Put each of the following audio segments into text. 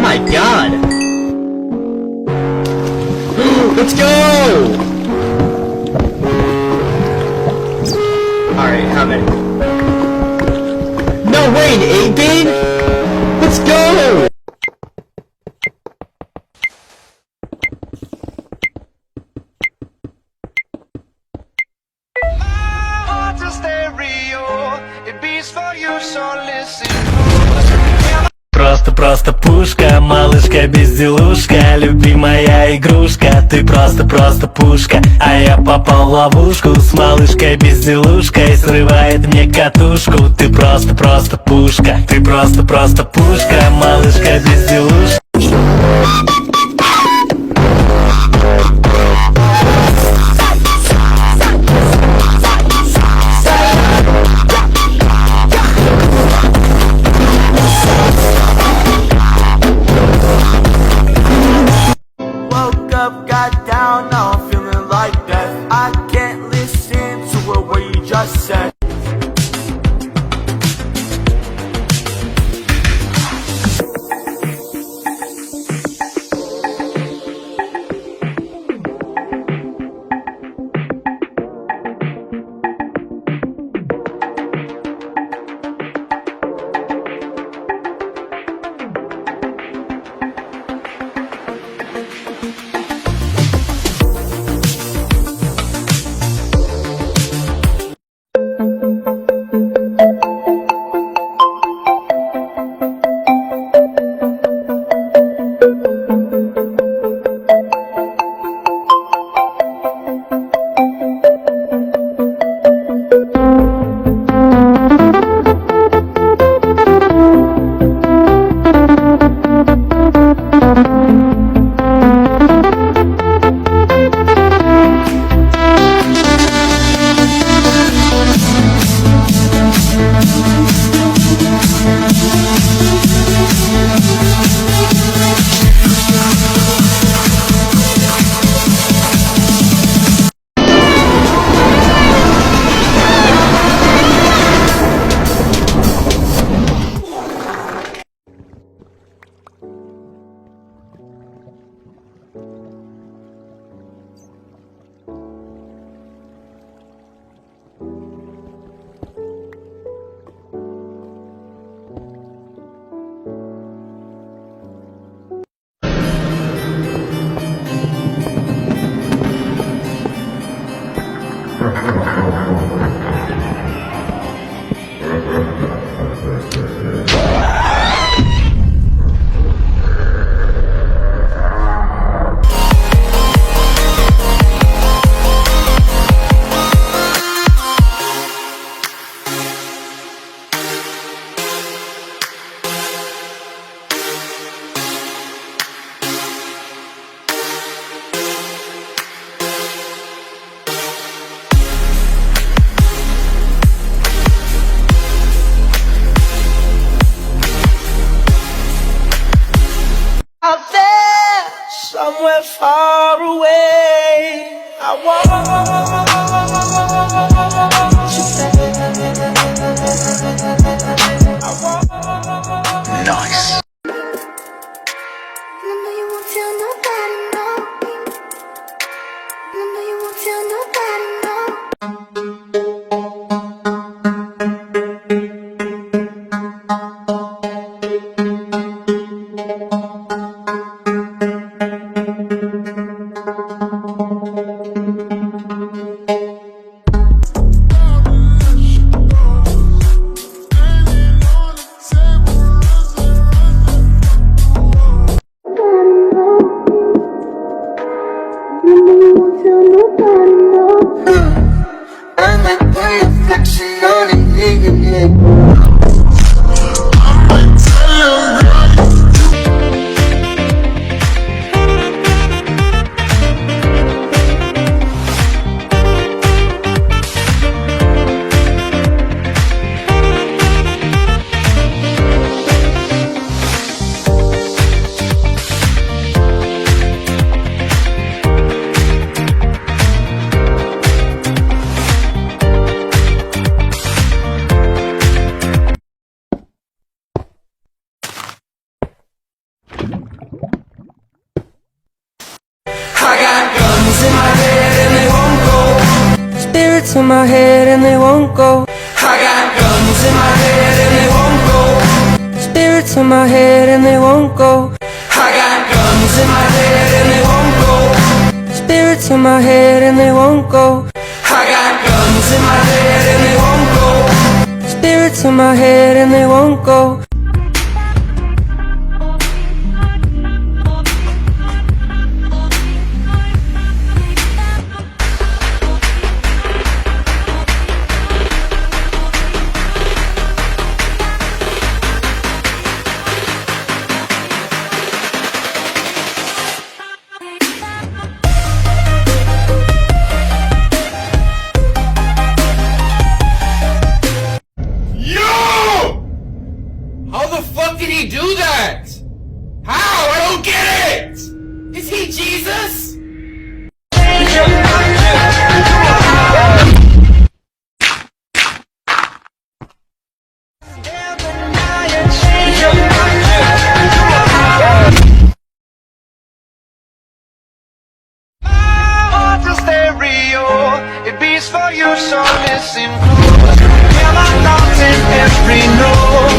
my god! Let's go! Alright, how many? No way, 8-bit? Let's go! Просто пушка, малышка безделушка, любимая игрушка. Ты просто пушка, а я попал в ловушку с малышкой безделушкой, срывает мне катушку. Ты просто пушка, ты просто пушка, малышка безделушка. Got down, now I'm feeling like death. I can't listen to a word you just said. Out there, somewhere far away, I want you. Nice. No, you won't tell nobody, no. No, you won't tell nobody, no. Spirits in my head and they won't go. I got guns in my head and they won't go. Spirits in my head and they won't go. I got guns in my head and they won't go. Spirits in my head and they won't go. I got guns in my head and they won't go. Spirits in my head and they won't go. How the fuck did he do that? How? I don't get it! Is he Jesus? It beats for you, so listen close. Hear my thoughts in every note.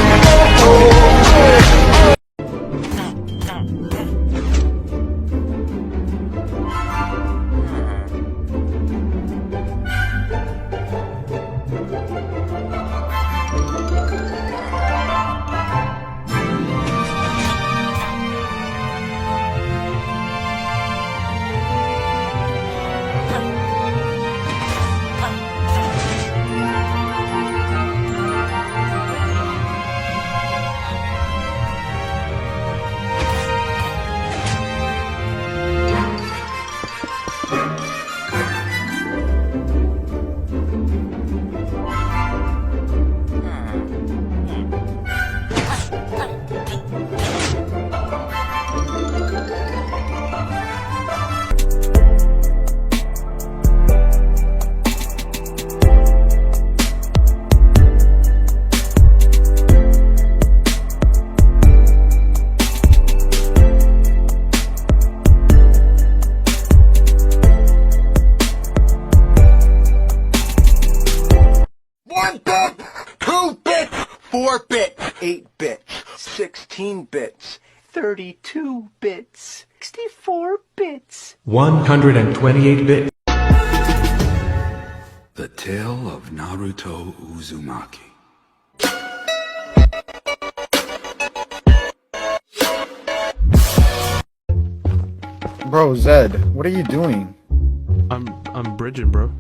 Four-bit, 8-bit, 16 bits, 32 bits, 64 bits. 128-bit. The Tale of Naruto Uzumaki. Bro, Zed, what are you doing? I'm bridging, bro.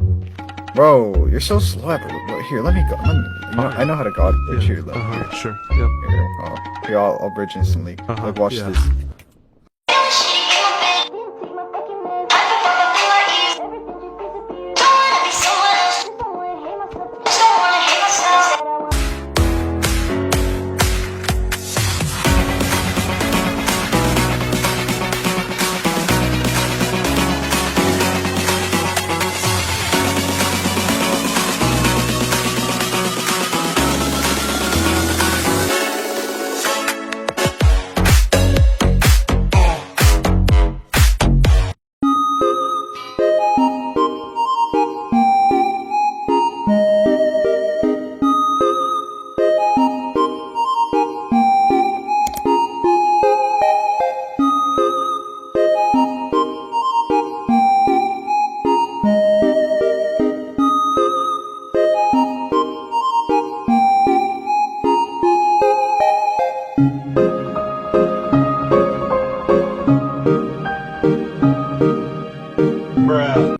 Bro, you're so slow at here, let me go. I know how to god bridge here. Sure. Yep. Here, I'll bridge instantly. Like, watch this.